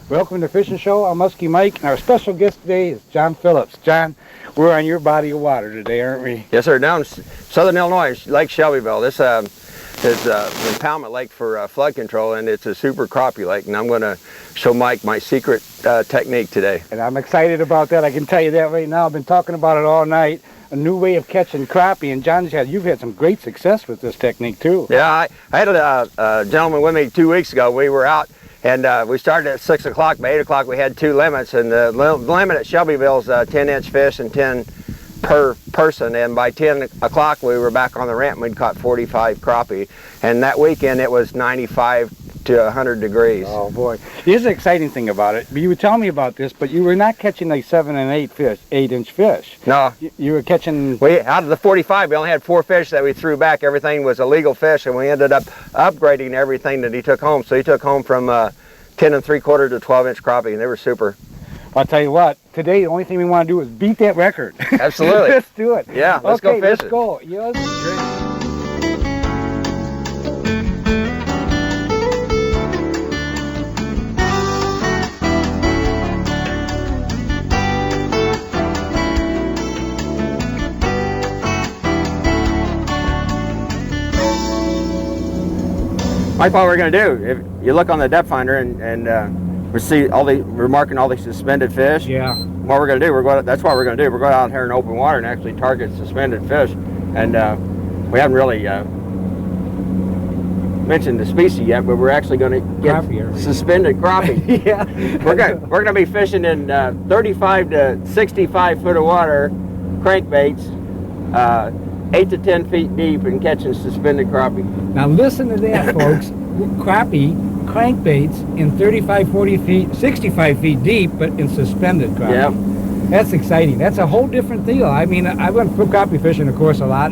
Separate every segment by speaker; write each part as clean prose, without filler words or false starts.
Speaker 1: Welcome to Fishing Show. I'm Muskie Mike, and our special guest today is John Phillips. John, we're on your body of water today, aren't we?
Speaker 2: Yes, sir. Down southern Illinois, Lake Shelbyville. This is an impoundment lake for flood control, and it's a super crappie lake. And I'm going to show Mike my secret technique today.
Speaker 1: And I'm excited about that. I can tell you that right now. I've been talking about it all night. A new way of catching crappie, and John, you've had some great success with this technique too.
Speaker 2: Yeah, I had a gentleman with me 2 weeks ago. We were out, and we started at 6 o'clock. By 8 o'clock, we had two limits, and the limit at Shelbyville is 10-inch fish and 10 per person. And by 10 o'clock, we were back on the ramp. We'd caught 45 crappie, and that weekend it was 95 to 100 degrees.
Speaker 1: Oh boy, here's the exciting thing about it. You were telling me about this, but you were not catching like 7 and 8-inch fish.
Speaker 2: No,
Speaker 1: you were catching.
Speaker 2: Out of the 45, we only had 4 fish that we threw back. Everything was illegal fish, and we ended up upgrading everything that he took home. So he took home from 10 3/4 to 12-inch crappie, and they were super.
Speaker 1: I'll tell you what, today the only thing we want to do is beat that record.
Speaker 2: Absolutely.
Speaker 1: Let's do it.
Speaker 2: Yeah, let's go fishing.
Speaker 1: Let's go. Yes. Great.
Speaker 2: Mike, what we're going to do, if you look on the depth finder and we see we're marking all these suspended fish.
Speaker 1: Yeah.
Speaker 2: What we're going to do, that's what we're going to do. We're going out here in open water and actually target suspended fish. And we haven't really mentioned the species yet, but we're actually going to get suspended crappie.
Speaker 1: Yeah.
Speaker 2: We're going to be fishing in 35 to 65 foot of water, crankbaits, 8 to 10 feet deep, and catching suspended crappie.
Speaker 1: Now listen to that, folks. Crappie, crankbaits in 35, 40 feet, 65 feet deep, but in suspended crappie.
Speaker 2: Yep.
Speaker 1: That's exciting. That's a whole different deal. I mean, I went for crappie fishing, of course, a lot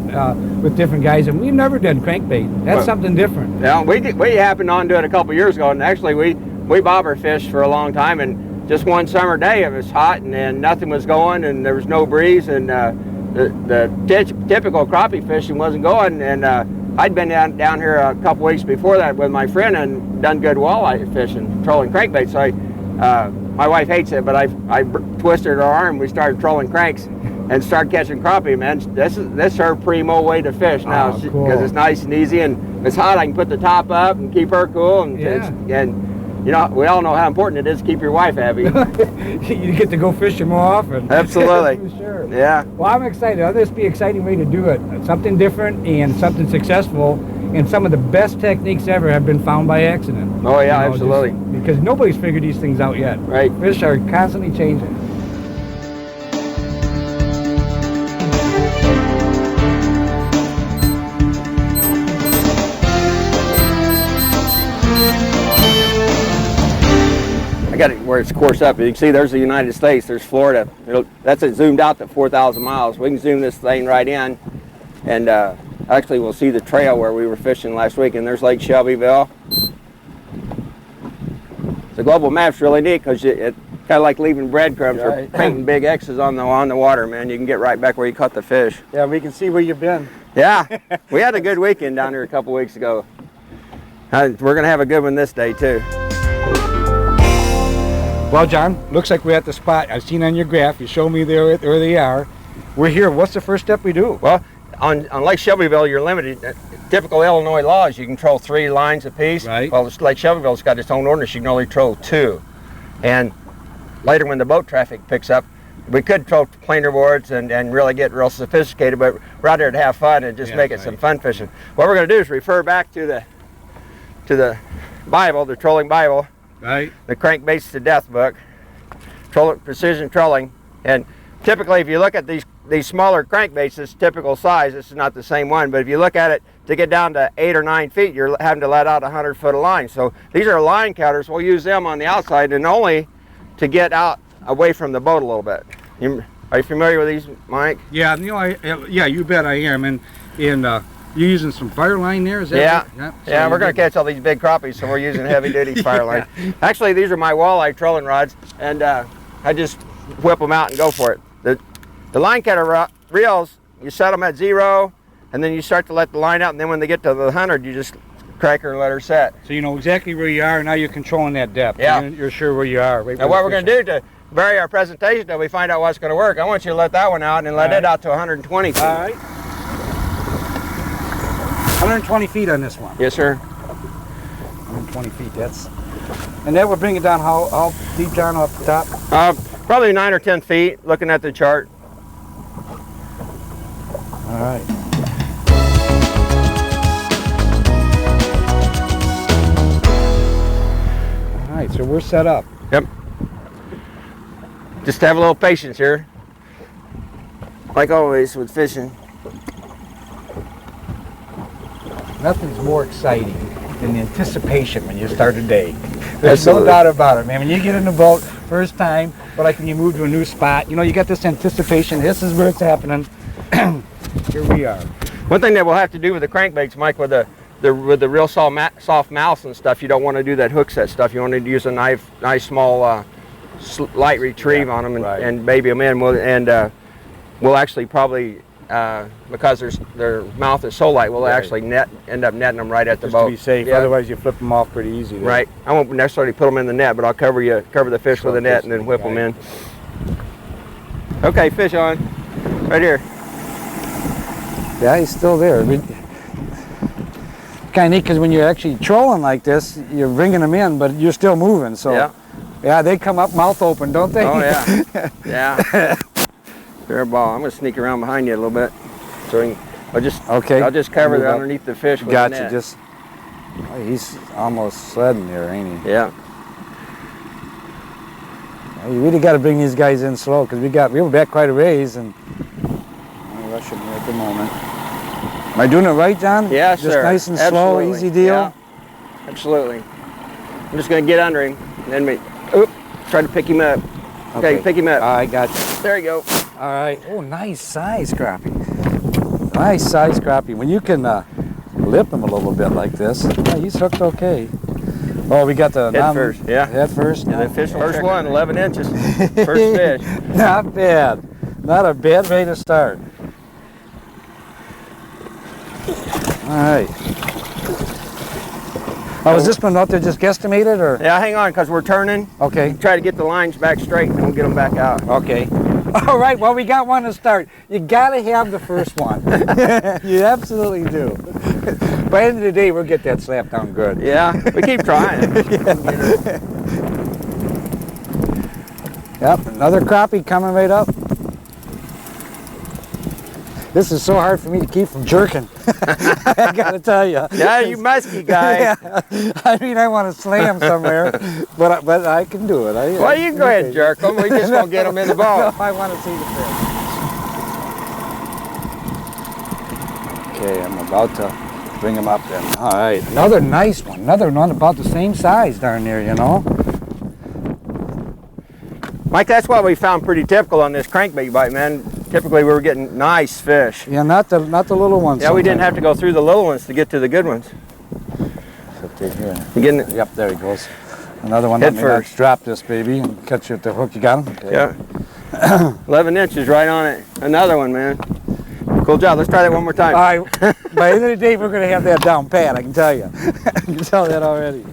Speaker 1: with different guys, and we've never done crankbait. That's something different.
Speaker 2: Yeah, we happened on to it a couple years ago, and actually we bobber fished for a long time, and just one summer day it was hot and nothing was going, and there was no breeze, and the typical crappie fishing wasn't going, and I'd been down here a couple weeks before that with my friend and done good walleye fishing, trolling crankbaits. So my wife hates it, but I twisted her arm. We started trolling cranks and started catching crappie. Man, this is her primo way to fish now, because it's nice and easy, and it's hot. I can put the top up and keep her cool, and you know, we all know how important it is to keep your wife happy.
Speaker 1: You get to go fishing more often.
Speaker 2: Absolutely.
Speaker 1: For sure.
Speaker 2: Yeah.
Speaker 1: Well, I'm excited. This will be an exciting way to do it. Something different and something successful. And some of the best techniques ever have been found by accident.
Speaker 2: Oh, yeah, absolutely.
Speaker 1: Because nobody's figured these things out yet.
Speaker 2: Right.
Speaker 1: Fish are constantly changing.
Speaker 2: I got it where it's coursed up. You can see there's the United States, there's Florida. That's it zoomed out to 4,000 miles. We can zoom this thing right in, and actually we'll see the trail where we were fishing last week, and there's Lake Shelbyville. The global map's really neat because it kind of like leaving breadcrumbs or painting big X's on the water, man. You can get right back where you caught the fish.
Speaker 1: Yeah, we can see where you've been.
Speaker 2: Yeah, we had a good weekend down here a couple weeks ago. We're going to have a good one this day too.
Speaker 1: Well, John, looks like we're at the spot. I've seen on your graph. You show me there where they are. We're here. What's the first step we do?
Speaker 2: Well, on Lake Shelbyville, you're limited. Typical Illinois law is you can troll 3 lines apiece.
Speaker 1: Right.
Speaker 2: Well, Lake Shelbyville's got its own ordinance. You can only troll 2. And later, when the boat traffic picks up, we could troll planer boards and really get real sophisticated, but we're out there to have fun and just make it some fun fishing. What we're going to do is refer back to the Bible, the trolling Bible.
Speaker 1: Right.
Speaker 2: The Crankbaits to Death book, precision trolling, and typically if you look at these smaller crankbaits, this typical size, this is not the same one, but if you look at it, to get down to 8 or 9 feet, you're having to let out 100 foot of line. So these are line counters. We'll use them on the outside and only to get out away from the boat a little bit. Are you familiar with these, Mike?
Speaker 1: Yeah, you know, yeah, you bet I am. And you're using some fire line there, is that right?
Speaker 2: Yeah, we're going to catch all these big crappies, so we're using heavy duty fire line. Actually, these are my walleye trolling rods, and I just whip them out and go for it. The line cutter reels, you set them at 0, and then you start to let the line out, and then when they get to the 100, you just cranker and let her set.
Speaker 1: So you know exactly where you are. Now you're controlling that depth.
Speaker 2: Yeah.
Speaker 1: You're sure where you are. Right
Speaker 2: Now what we're going to do to vary our presentation until we find out what's going to work, I want you to let that one out and then let it out to 120 feet.
Speaker 1: All right. 120 feet on this one.
Speaker 2: Yes, sir.
Speaker 1: 120 feet. And that would bring it down how deep down off the top?
Speaker 2: Probably 9 or 10 feet, looking at the chart.
Speaker 1: All right. All right, so we're set up.
Speaker 2: Yep. Just have a little patience here. Like always with fishing.
Speaker 1: Nothing's more exciting than the anticipation when you start a day. There's
Speaker 2: Absolutely.
Speaker 1: no doubt about it, man. When you get in the boat first time, or like when you move to a new spot, you know, you got this anticipation. This is where it's happening. Here we are.
Speaker 2: One thing that we'll have to do with the crankbaits, Mike, with the real soft mouths and stuff, you don't want to do that hook set stuff. You want to use a nice small light retrieve on them and baby them in. We'll actually probably, because their mouth is so light, we'll actually end up netting them right at the boat.
Speaker 1: To be safe, otherwise you flip them off pretty easy. There.
Speaker 2: Right. I won't necessarily put them in the net, but I'll cover the fish with a net and then whip them in. Okay, fish on. Right here.
Speaker 1: Yeah, he's still there. Kind of neat because when you're actually trolling like this, you're bringing them in, but you're still moving. So, yeah, they come up mouth open, don't they?
Speaker 2: Oh yeah, yeah. Fair ball. I'm gonna sneak around behind you a little bit, so I'll just cover it underneath the fish with the net.
Speaker 1: Just. Oh, he's almost sledding there, ain't he?
Speaker 2: Yeah.
Speaker 1: You really got to bring these guys in slow because we were back quite a ways and I'm rushing here at the moment. Am I doing it right, John?
Speaker 2: Yeah,
Speaker 1: just nice and slow, easy deal.
Speaker 2: Yeah. Absolutely. I'm just gonna get under him and then try to pick him up. Okay, pick him up.
Speaker 1: I got you.
Speaker 2: There you go.
Speaker 1: All right. Oh, nice size crappie. Nice size crappie. When you can lip him a little bit like this, yeah, he's hooked okay. Oh, we got the
Speaker 2: head first. Yeah.
Speaker 1: Head first.
Speaker 2: Yeah, the fish first one, 11 inches. First fish.
Speaker 1: Not bad. Not a bad way to start. All right. Oh, was this one out there just guesstimated, or?
Speaker 2: Yeah, hang on, because we're turning.
Speaker 1: Okay.
Speaker 2: Try to get the lines back straight and we'll get them back out.
Speaker 1: Okay. All right, well, we got one to start. You got to have the first one. You absolutely do. By the end of the day, we'll get that slapped down good.
Speaker 2: Yeah, we keep trying.
Speaker 1: Yep, another crappie coming right up. This is so hard for me to keep from jerking. I gotta tell you.
Speaker 2: Yeah, you musky guy.
Speaker 1: Yeah. I mean, I want to slam somewhere, but I can do it.
Speaker 2: Well, you can go ahead and jerk them. We just won't get them in the boat.
Speaker 1: No, I want to see the fish. Okay, I'm about to bring them up then. All right, another nice one. Another one about the same size down there, you know.
Speaker 2: Mike, that's what we found pretty typical on this crankbait bite, man. Typically, we were getting nice fish.
Speaker 1: Yeah, not the little ones.
Speaker 2: Yeah, we didn't have to go through the little ones to get to the good ones.
Speaker 1: Here.
Speaker 2: You getting it?
Speaker 1: Yep, there he goes. Another one.
Speaker 2: Head
Speaker 1: Let me not
Speaker 2: first.
Speaker 1: drop this baby and catch you at the hook. You got him? Okay.
Speaker 2: Yeah. 11 inches right on it. Another one, man. Cool job. Let's try that one more time.
Speaker 1: All right. By the end of the day, we're going to have that down pat, I can tell you. I can tell that already.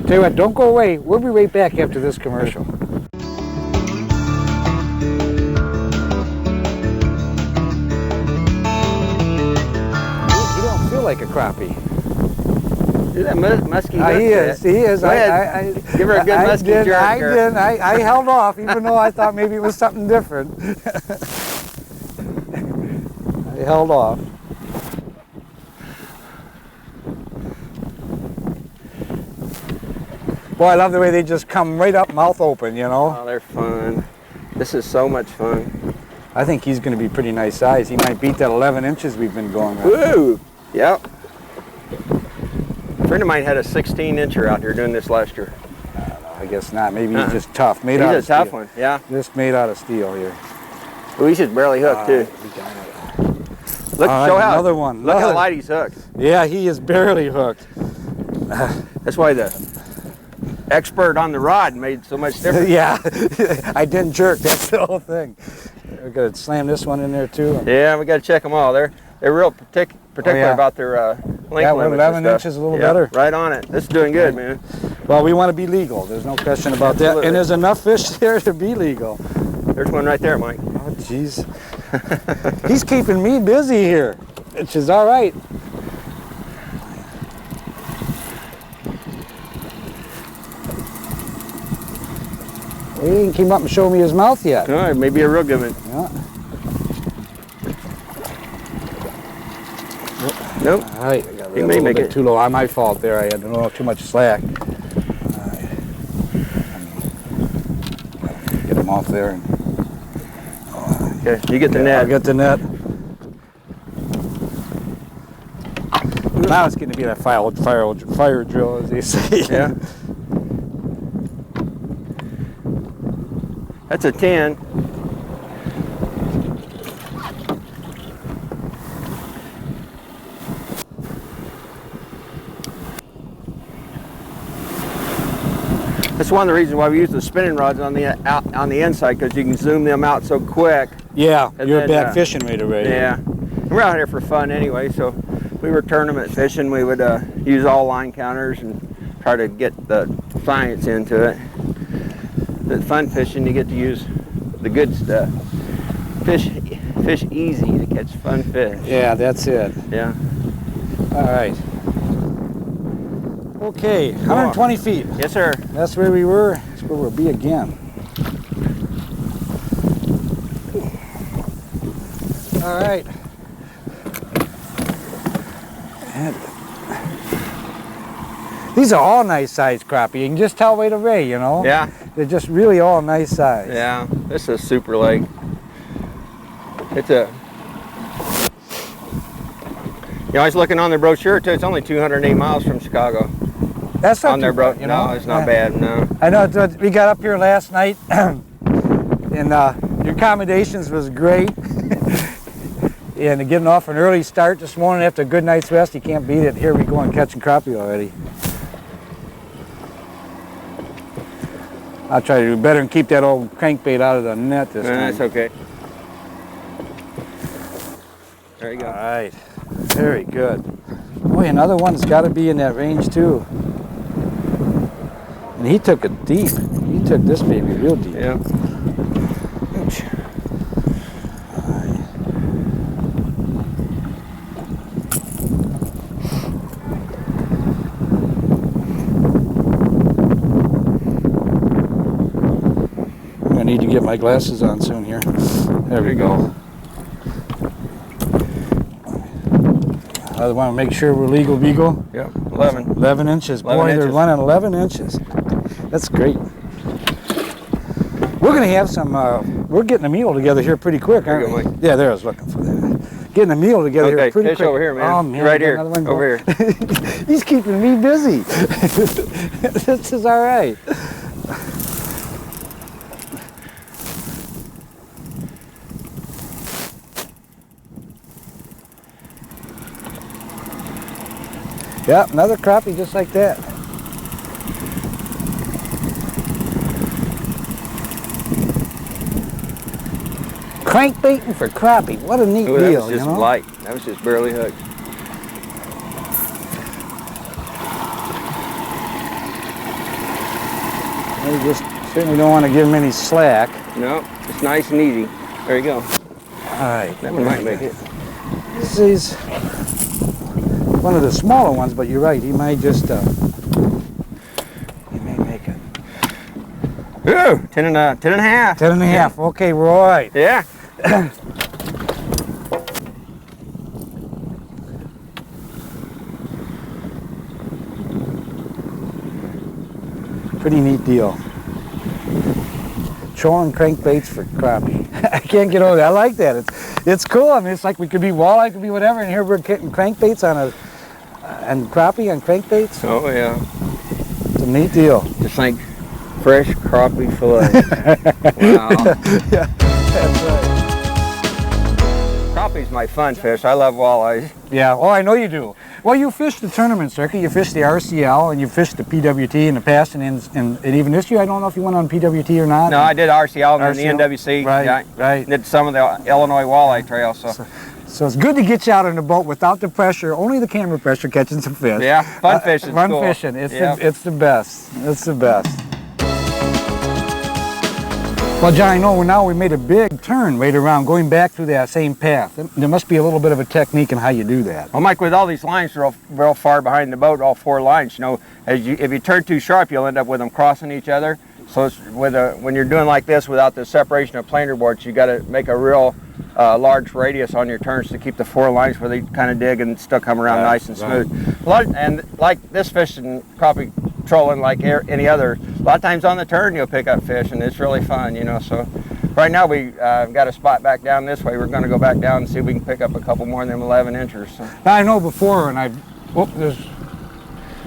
Speaker 1: Tell you what, don't go away. We'll be right back after this commercial. You don't feel like a crappie.
Speaker 2: See that musky hook?
Speaker 1: He is. He is.
Speaker 2: Go ahead. Give her a good musky jerk.
Speaker 1: I did. I held off, even though I thought maybe it was something different. I held off. Boy, I love the way they just come right up, mouth open, you know.
Speaker 2: Oh, they're fun. This is so much fun.
Speaker 1: I think he's going to be pretty nice size. He might beat that 11 inches we've been going with.
Speaker 2: Woo! Yep. A friend of mine had a 16-incher out here doing this last year.
Speaker 1: I guess not. Maybe he's just tough. He's
Speaker 2: a tough one, yeah.
Speaker 1: Just made out of steel here.
Speaker 2: Well, he's just barely hooked, too. Look, show how,
Speaker 1: another one.
Speaker 2: Look how light he's hooked.
Speaker 1: Yeah, he is barely hooked.
Speaker 2: That's why the expert on the rod made so much difference.
Speaker 1: Yeah, I didn't jerk. That's the whole thing. We're gonna slam this one in there too.
Speaker 2: Yeah, we got to check them all. they're real particular about their length limits.
Speaker 1: 11 inches, a little better.
Speaker 2: Right on it. This is doing good, man.
Speaker 1: Well, we want to be legal. There's no question about that. And there's enough fish there to be legal.
Speaker 2: There's one right there, Mike.
Speaker 1: Oh, jeez. He's keeping me busy here, which is all right. He didn't come up and show me his mouth yet.
Speaker 2: All right, maybe a real good one.
Speaker 1: Yeah.
Speaker 2: Nope.
Speaker 1: All right.
Speaker 2: He may make it
Speaker 1: too low. My fault there. I had too much slack. All right. Get him off there.
Speaker 2: Okay, you get the net.
Speaker 1: I'll get the net. Now it's going to be that fire drill, as they say.
Speaker 2: Yeah. That's a 10. That's one of the reasons why we use the spinning rods on the inside, because you can zoom them out so quick.
Speaker 1: Yeah,
Speaker 2: And
Speaker 1: you're
Speaker 2: then,
Speaker 1: a bad fishing rate already.
Speaker 2: Yeah. We're out here for fun anyway, so if we were tournament fishing, we would use all line counters and try to get the science into it. The fun fishing, you get to use the good stuff. Fish easy to catch fun fish.
Speaker 1: Yeah, that's it.
Speaker 2: Yeah.
Speaker 1: All right. Okay, 120 feet.
Speaker 2: Yes, sir.
Speaker 1: That's where we were. That's where we'll be again. All right. And these are all nice size crappie. You can just tell right away, you know?
Speaker 2: Yeah.
Speaker 1: They're just really all nice size.
Speaker 2: Yeah. This is super lake. It's a. You know, I was looking on the brochure too. It's only 208 miles from Chicago.
Speaker 1: That's not
Speaker 2: on their
Speaker 1: bad, you know?
Speaker 2: No, it's not bad. No.
Speaker 1: I know. We got up here last night, and your accommodations was great. And getting off an early start this morning after a good night's rest, you can't beat it. Here we go and catching crappie already. I'll try to do better and keep that old crankbait out of the net this time.
Speaker 2: That's okay. There you go.
Speaker 1: All right. Very good. Boy, another one's got to be in that range too. And he took it deep. He took this baby real deep.
Speaker 2: Yeah.
Speaker 1: Ouch. All right. I'm gonna need to get my glasses on soon here. There we go. I want to make sure we're legal beagle.
Speaker 2: Yep. 11.
Speaker 1: 11 inches.
Speaker 2: 11
Speaker 1: Boy, they're
Speaker 2: inches.
Speaker 1: running 11 inches. That's great. We're going to have some, we're getting a meal together here pretty quick, aren't we? Yeah, there I was looking for that. Getting a meal together here pretty
Speaker 2: fish
Speaker 1: quick.
Speaker 2: over here, man.
Speaker 1: Oh, man.
Speaker 2: Right here.
Speaker 1: Over
Speaker 2: here.
Speaker 1: He's keeping me busy. This is all right. Yeah, another crappie just like that. Crankbaiting for crappie. What a neat
Speaker 2: Ooh,
Speaker 1: deal,
Speaker 2: that was just
Speaker 1: you know?
Speaker 2: light. That was just barely hooked.
Speaker 1: We just certainly don't want to give him any slack.
Speaker 2: No, it's nice and easy. There you go.
Speaker 1: All right.
Speaker 2: That one might make it.
Speaker 1: This is one of the smaller ones, but you're right. He might just, he may make it.
Speaker 2: Ooh, 10 and a half.
Speaker 1: 10 and a half. Okay, we're all right.
Speaker 2: Yeah.
Speaker 1: Pretty neat deal. Trolling crankbaits for crappie. I can't get over that. I like that. It's cool. I mean, it's like we could be walleye, could be whatever, and here we're getting crankbaits on and crappie on crankbaits.
Speaker 2: Oh yeah.
Speaker 1: It's a neat deal.
Speaker 2: Just like fresh crappie fillet. Wow.
Speaker 1: Yeah, that's right.
Speaker 2: Crappie's my fun fish. I love walleyes.
Speaker 1: Yeah. Oh, I know you do. Well, you fished the tournament circuit. You fished the RCL, and you fished the PWT in the past, and even this year, I don't know if you went on PWT or not.
Speaker 2: No, I did RCL and then
Speaker 1: RCL?
Speaker 2: the NWC.
Speaker 1: Right,
Speaker 2: Yeah.
Speaker 1: right.
Speaker 2: Did some of the Illinois walleye trail. So
Speaker 1: So it's good to get you out on the boat without the pressure, only the camera pressure, catching some fish.
Speaker 2: Yeah, fun fishing.
Speaker 1: Fun
Speaker 2: cool.
Speaker 1: fishing. It's,
Speaker 2: Yep.
Speaker 1: it's the best. It's the best. Well, John, I know now we made a big turn right around, going back through that same path. There must be a little bit of a technique in how you do that.
Speaker 2: Well, Mike, with all these lines real far behind the boat, all 4 lines, you know, if you turn too sharp, you'll end up with them crossing each other. So it's when you're doing like this without the separation of planer boards, you got to make a real large radius on your turns to keep the 4 lines where they kind of dig and still come around nice and smooth. And like this fishing, crappie trolling like any other, a lot of times on the turn you'll pick up fish, and it's really fun, you know. So right now we got a spot back down this way. We're going to go back down and see if we can pick up a couple more than them 11 inchers. So.
Speaker 1: Now, I know before, and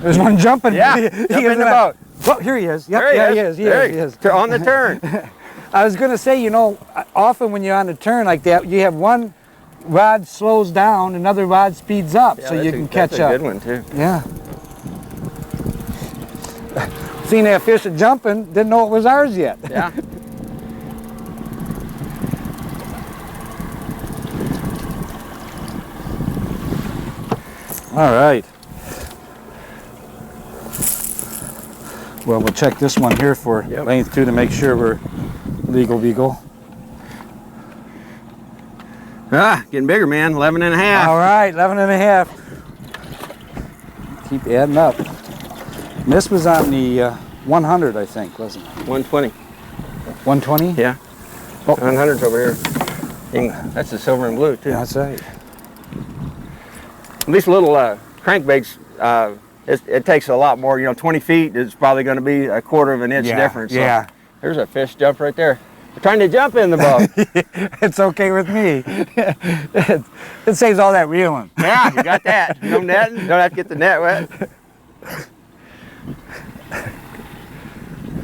Speaker 1: there's one jumping.
Speaker 2: Yeah, jump in the boat.
Speaker 1: Oh, here he is. Yep,
Speaker 2: there
Speaker 1: he is. He is.
Speaker 2: On the turn.
Speaker 1: I was going to say, you know, often when you're on a turn like that, you have one rod slows down, another rod speeds up, so you can catch up.
Speaker 2: That's a good one, too.
Speaker 1: Yeah. Seen that fish jumping, didn't know it was ours yet.
Speaker 2: Yeah.
Speaker 1: All right. Well, we'll check this one here for length too to make sure we're legal beagle.
Speaker 2: Ah, getting bigger, man. 11 and a half.
Speaker 1: All right, 11 and a half. Keep adding up. And this was on the 100, I think, wasn't it?
Speaker 2: 120.
Speaker 1: 120?
Speaker 2: Yeah.
Speaker 1: Oh.
Speaker 2: 100's over here. That's the silver and blue, too.
Speaker 1: That's right.
Speaker 2: These little crankbaits, it takes a lot more. You know, 20 feet is probably going to be a quarter of an inch difference. So
Speaker 1: yeah.
Speaker 2: There's a fish jump right there. We're trying to jump in the boat.
Speaker 1: It's okay with me. It saves all that reeling.
Speaker 2: Yeah, you got that. No netting. Don't have to get the net wet.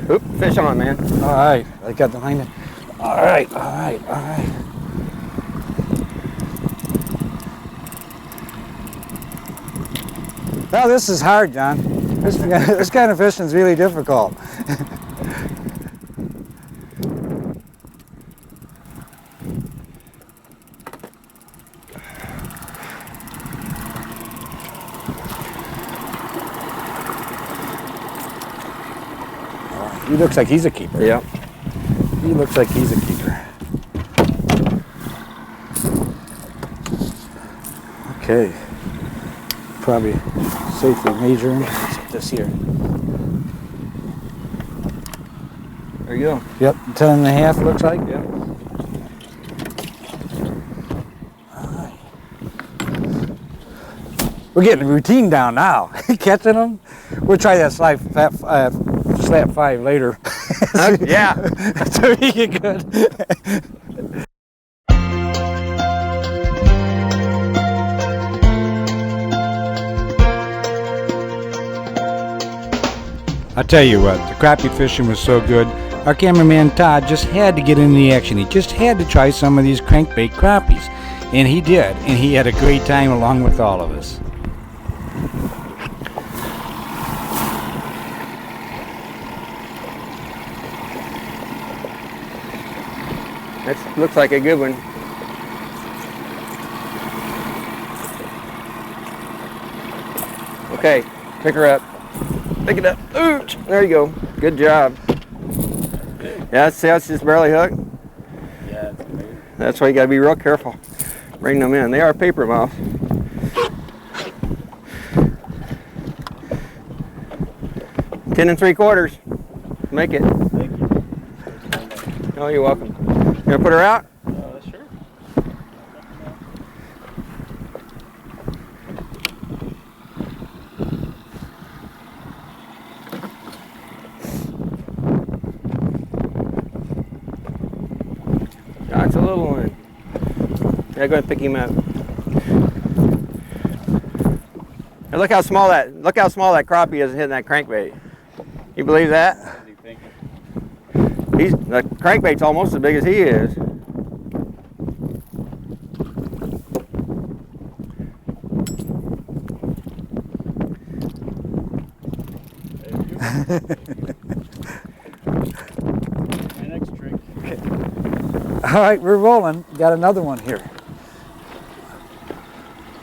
Speaker 2: Oop, fish on, man.
Speaker 1: All right, I got the line. All right, all right, all right. Well, this is hard, John. This kind of fishing is really difficult. He looks like he's a keeper.
Speaker 2: Yeah.
Speaker 1: He looks like he's a keeper. Okay. Probably safely measuring this here.
Speaker 2: There you go.
Speaker 1: Yep, 10 and a half looks like.
Speaker 2: Yeah.
Speaker 1: All right. We're getting routine down now. Catching them. We'll try that slap 5 later.
Speaker 2: Yeah.
Speaker 1: So we get good. I'll tell you what, the crappie fishing was so good, our cameraman Todd just had to get in the action. He just had to try some of these crankbait crappies. And he did, and he had a great time along with all of us.
Speaker 2: That looks like a good one. Okay, pick her up. Pick it up. Ooh, there you go. Good job. Yeah, see how it's just barely hooked?
Speaker 1: Yeah,
Speaker 2: that's why you gotta be real careful. Bring them in. They are paper mouth. $10 3/4. Make it.
Speaker 3: Thank you.
Speaker 2: Oh, you're welcome. You gonna put her out?
Speaker 3: Sure.
Speaker 2: That's a little one. Yeah, go ahead and pick him up. And look how small that crappie is hitting that crankbait. You believe that?
Speaker 3: What do you think?
Speaker 2: The crankbait's almost as big as he is.
Speaker 3: My next trick.
Speaker 1: All right, we're rolling. Got another one here.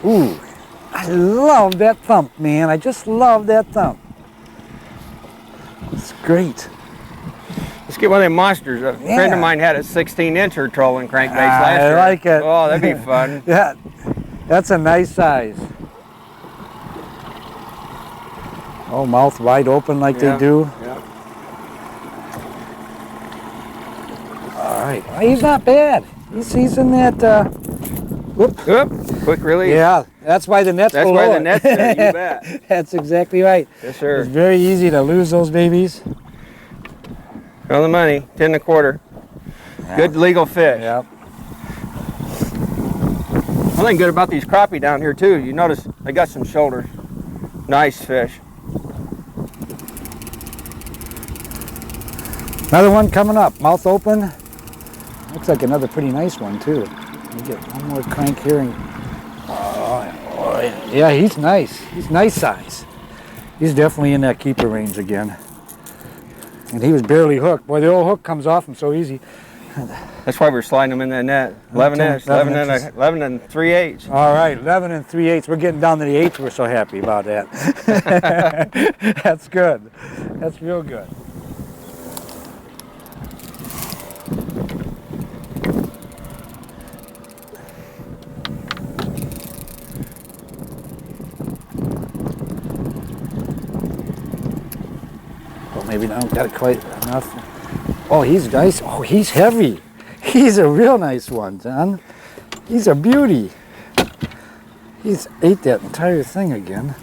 Speaker 1: Ooh, I love that thump, man. I just love that thump. It's great.
Speaker 2: Let's get one of them monsters. A friend of mine had a 16-incher trolling crankbaits last year.
Speaker 1: I like it.
Speaker 2: Oh, that'd be fun.
Speaker 1: Yeah, that's a nice size. Oh, mouth wide open like they do.
Speaker 2: Yeah.
Speaker 1: All right. Well, he's not bad. He's in that. Whoop.
Speaker 2: Quick release.
Speaker 1: Yeah, that's why the net's below
Speaker 2: That's why the
Speaker 1: it.
Speaker 2: net's there, you bet.
Speaker 1: That's exactly right.
Speaker 2: Yes, sir.
Speaker 1: It's very easy to lose those babies.
Speaker 2: On the money, 10 1/4.
Speaker 1: Yeah.
Speaker 2: Good legal fish.
Speaker 1: Yep.
Speaker 2: One thing good about these crappie down here too, you notice they got some shoulders. Nice fish.
Speaker 1: Another one coming up, mouth open. Looks like another pretty nice one too. Let me get one more crank here. And, yeah, he's nice. He's nice size. He's definitely in that keeper range again. And he was barely hooked. Boy, the old hook comes off him so easy.
Speaker 2: That's why we're sliding them in that net. 11 inch, 11 and 3/8.
Speaker 1: All right, 11 and 3/8. We're getting down to the 8th. We're so happy about that. That's good. That's real good. Well, maybe not got it quite enough. Oh, he's nice. Oh, he's heavy. He's a real nice one, John. He's a beauty. He's ate that entire thing again.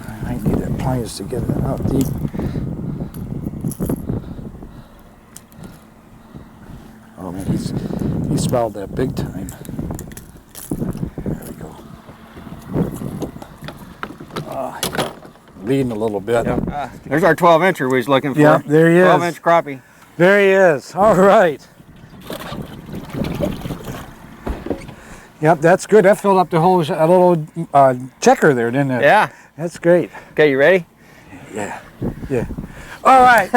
Speaker 1: I might need that pliers to get it out deep. Oh man, he swallowed that big time. There we go. Leading a little bit.
Speaker 2: Yep. There's our 12-incher we was looking for.
Speaker 1: Yeah, there he is.
Speaker 2: 12-inch crappie.
Speaker 1: There he is. All right. Yep, that's good. That filled up the whole a little checker there, didn't it?
Speaker 2: Yeah.
Speaker 1: That's great.
Speaker 2: Okay, you ready?
Speaker 1: Yeah. Yeah. All right.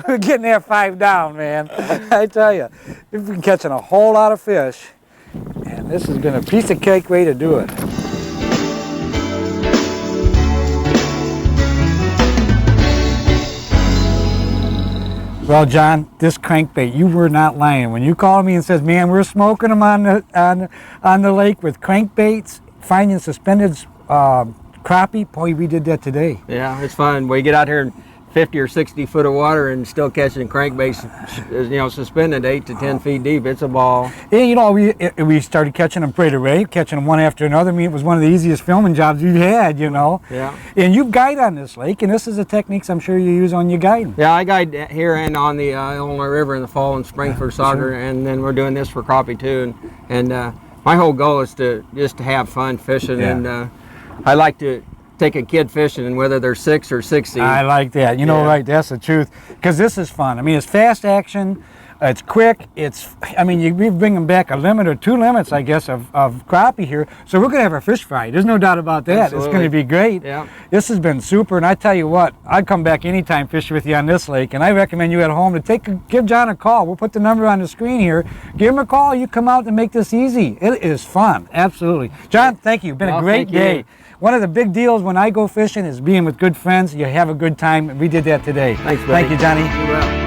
Speaker 1: We're getting that 5 down, man. I tell you, we've been catching a whole lot of fish, and this has been a piece of cake way to do it. Well, John, this crankbait, you were not lying. When you called me and says, man, we're smoking them on the lake with crankbaits, finding suspended crappie, boy, we did that today.
Speaker 2: Yeah, it's fun. We get out here in 50 or 60 foot of water and still catching crankbaits, you know, suspended 8 to 10 feet deep. It's a ball.
Speaker 1: And, you know, we started catching them right away, catching them one after another. I mean, it was one of the easiest filming jobs we've had, you know.
Speaker 2: Yeah.
Speaker 1: And you guide on this lake, and this is the techniques I'm sure you use on your guiding.
Speaker 2: Yeah, I guide here and on the Illinois River in the fall and spring for sauger, and then we're doing this for crappie too. And my whole goal is to just to have fun fishing, and I like to take a kid fishing, and whether they're 6 or 60.
Speaker 1: I like that. You know, right? That's the truth. Because this is fun. I mean, it's fast action. It's quick. I mean, we bring them back a limit or 2 limits, I guess, of crappie here. So we're going to have our fish fry. There's no doubt about that.
Speaker 2: Absolutely.
Speaker 1: It's going to be great.
Speaker 2: Yeah.
Speaker 1: This has been super. And I tell you what, I'd come back anytime fishing with you on this lake. And I recommend you at home to give John a call. We'll put the number on the screen here. Give him a call. You come out and make this easy. It is fun. Absolutely. John, thank you. It's been a great day. One of the big deals when I go fishing is being with good friends. You have a good time. We did that today.
Speaker 2: Thanks, buddy.
Speaker 1: Thank you, Johnny.
Speaker 2: You will.